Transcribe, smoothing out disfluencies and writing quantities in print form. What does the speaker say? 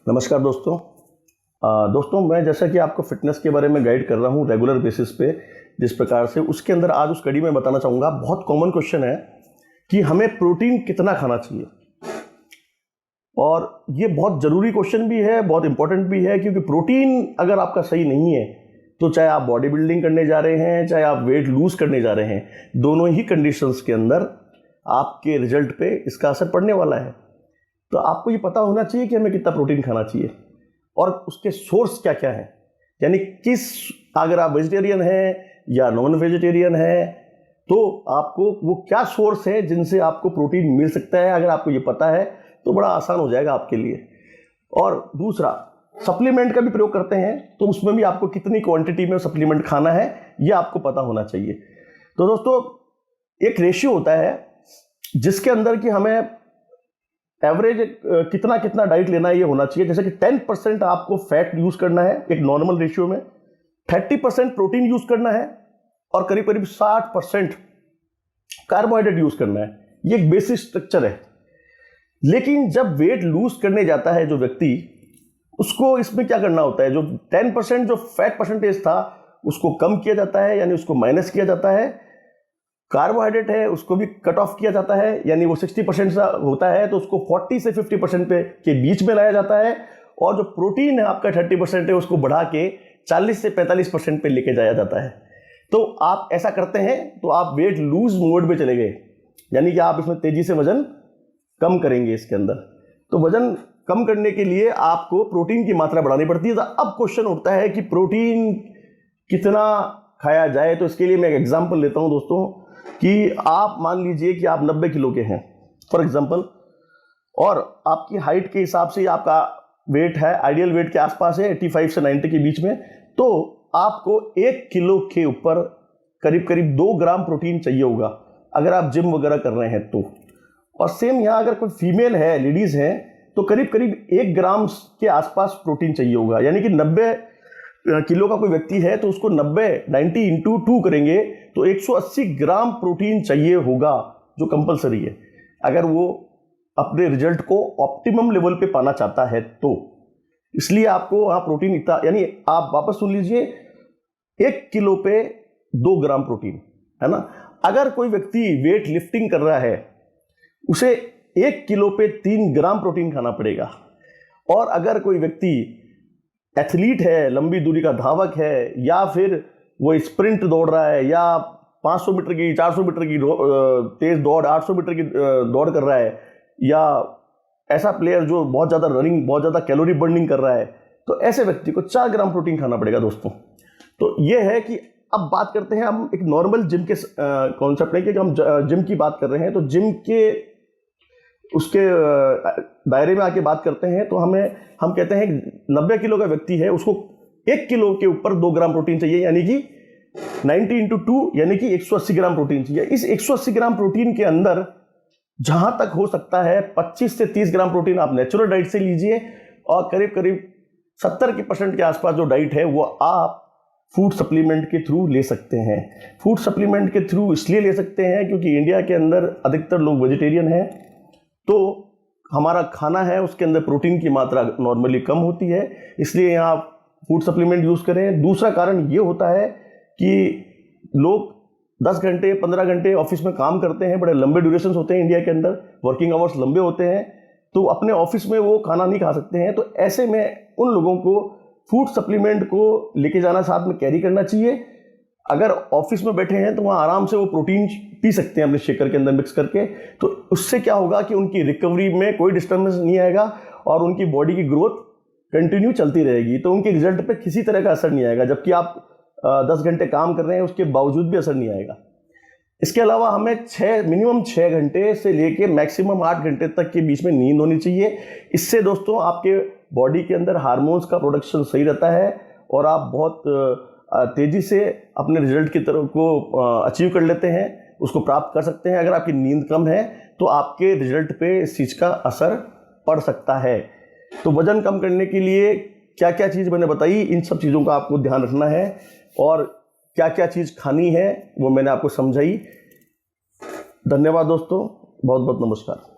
नमस्कार दोस्तों। मैं जैसा कि आपको फिटनेस के बारे में गाइड कर रहा हूँ रेगुलर बेसिस पे, जिस प्रकार से उसके अंदर आज उस कड़ी में बताना चाहूँगा। बहुत कॉमन क्वेश्चन है कि हमें प्रोटीन कितना खाना चाहिए, और ये बहुत ज़रूरी क्वेश्चन भी है, बहुत इंपॉर्टेंट भी है, क्योंकि प्रोटीन अगर आपका सही नहीं है तो चाहे आप बॉडी बिल्डिंग करने जा रहे हैं, चाहे आप वेट लूज़ करने जा रहे हैं, दोनों ही कंडीशंस के अंदर आपके रिजल्ट पे इसका असर पड़ने वाला है। तो आपको ये पता होना चाहिए कि हमें कितना प्रोटीन खाना चाहिए और उसके सोर्स क्या क्या हैं, यानी अगर आप वेजिटेरियन हैं या नॉन वेजिटेरियन हैं तो आपको वो क्या सोर्स है जिनसे आपको प्रोटीन मिल सकता है। अगर आपको ये पता है तो बड़ा आसान हो जाएगा आपके लिए। और दूसरा, सप्लीमेंट का भी प्रयोग करते हैं तो उसमें भी आपको कितनी क्वांटिटी में सप्लीमेंट खाना है ये आपको पता होना चाहिए। तो दोस्तों, एक रेशियो होता है जिसके अंदर कि हमें एवरेज कितना डाइट लेना है ये होना चाहिए। जैसे कि 10% आपको फैट यूज करना है एक नॉर्मल रेशियो में, 30% प्रोटीन यूज करना है और करीब करीब 60% कार्बोहाइड्रेट यूज करना है। ये एक बेसिक स्ट्रक्चर है। लेकिन जब वेट लूज करने जाता है जो व्यक्ति, उसको इसमें क्या करना होता है, जो 10% जो फैट परसेंटेज था उसको कम किया जाता है, यानी उसको माइनस किया जाता है। कार्बोहाइड्रेट है उसको भी कट ऑफ किया जाता है, यानी वो 60% होता है तो उसको 40 से 50% के बीच में लाया जाता है। और जो प्रोटीन है आपका 30% है उसको बढ़ा के 40 से 45% पे लेके जाया जाता है। तो आप ऐसा करते हैं तो आप वेट लूज मोड में चले गए, यानी कि आप इसमें तेजी से वजन कम करेंगे इसके अंदर। तो वजन कम करने के लिए आपको प्रोटीन की मात्रा बढ़ानी पड़ती है। तो अब क्वेश्चन उठता है कि प्रोटीन कितना खाया जाए। तो इसके लिए मैं एक एग्जाम्पल लेता हूं दोस्तों, कि आप मान लीजिए कि आप 90 किलो के हैं फॉर एग्जांपल, और आपकी हाइट के हिसाब से आपका वेट है आइडियल वेट के आसपास है, 85 से 90 के बीच में। तो आपको 1 किलो के ऊपर करीब करीब 2 ग्राम प्रोटीन चाहिए होगा अगर आप जिम वगैरह कर रहे हैं तो। और सेम यहाँ अगर कोई फीमेल है, लेडीज है, तो करीब करीब 1 ग्राम के आसपास प्रोटीन चाहिए होगा। यानी कि 90 किलो का कोई व्यक्ति है तो उसको 90 इंटू 2 करेंगे तो 180 ग्राम प्रोटीन चाहिए होगा, जो कंपलसरी है अगर वो अपने रिजल्ट को ऑप्टिमम लेवल पे पाना चाहता है तो। इसलिए आपको वहाँ प्रोटीन इतना, यानी आप वापस सुन लीजिए, 1 किलो पे 2 ग्राम प्रोटीन है ना। अगर कोई व्यक्ति वेट लिफ्टिंग कर रहा है उसे 1 किलो पे 3 ग्राम प्रोटीन खाना पड़ेगा। और अगर कोई व्यक्ति एथलीट है, लंबी दूरी का धावक है, या फिर वो स्प्रिंट दौड़ रहा है, या 500 मीटर की 400 मीटर की तेज दौड़, 800 मीटर की दौड़ कर रहा है, या ऐसा प्लेयर जो बहुत ज़्यादा रनिंग, बहुत ज़्यादा कैलोरी बर्निंग कर रहा है, तो ऐसे व्यक्ति को 4 ग्राम प्रोटीन खाना पड़ेगा दोस्तों। तो ये है कि अब बात करते हैं हम एक नॉर्मल जिम के कॉन्सेप्ट में, कि हम जिम की बात कर रहे हैं। तो जिम के उसके दायरे में आके बात करते हैं तो हम कहते हैं 90 किलो का व्यक्ति है, उसको 1 किलो के ऊपर 2 ग्राम प्रोटीन चाहिए, यानी कि 90 इंटू 2 यानी कि 180 ग्राम प्रोटीन चाहिए। इस 180 ग्राम प्रोटीन के अंदर जहां तक हो सकता है 25 से 30 ग्राम प्रोटीन आप नेचुरल डाइट से लीजिए, और करीब करीब 70% के आसपास जो डाइट है वो आप फूड सप्लीमेंट के थ्रू ले सकते हैं। फूड सप्लीमेंट के थ्रू इसलिए ले सकते हैं क्योंकि इंडिया के अंदर अधिकतर लोग वेजिटेरियन हैं, तो हमारा खाना है उसके अंदर प्रोटीन की मात्रा नॉर्मली कम होती है, इसलिए यहाँ आप फूड सप्लीमेंट यूज़ करें। दूसरा कारण ये होता है कि लोग 10 घंटे 15 घंटे ऑफिस में काम करते हैं, बड़े लंबे ड्यूरेशन होते हैं इंडिया के अंदर, वर्किंग आवर्स लंबे होते हैं, तो अपने ऑफिस में वो खाना नहीं खा सकते हैं। तो ऐसे में उन लोगों को फूड सप्लीमेंट को लेके जाना, साथ में कैरी करना चाहिए। अगर ऑफिस में बैठे हैं तो वहाँ आराम से वो प्रोटीन पी सकते हैं अपने शेकर के अंदर मिक्स करके। तो उससे क्या होगा कि उनकी रिकवरी में कोई डिस्टर्बेंस नहीं आएगा और उनकी बॉडी की ग्रोथ कंटिन्यू चलती रहेगी, तो उनके रिजल्ट पे किसी तरह का असर नहीं आएगा। जबकि आप 10 घंटे काम कर रहे हैं उसके बावजूद भी असर नहीं आएगा। इसके अलावा हमें मिनिमम 6 घंटे से लेके मैक्सिमम 8 घंटे तक के बीच में नींद होनी चाहिए। इससे दोस्तों आपके बॉडी के अंदर हार्मोन्स का प्रोडक्शन सही रहता है और आप बहुत तेजी से अपने रिजल्ट की तरफ को अचीव कर लेते हैं, उसको प्राप्त कर सकते हैं। अगर आपकी नींद कम है तो आपके रिजल्ट पे इस चीज़ का असर पड़ सकता है। तो वजन कम करने के लिए क्या क्या चीज़ मैंने बताई, इन सब चीज़ों का आपको ध्यान रखना है, और क्या क्या चीज़ खानी है वो मैंने आपको समझाई। धन्यवाद दोस्तों, बहुत बहुत नमस्कार।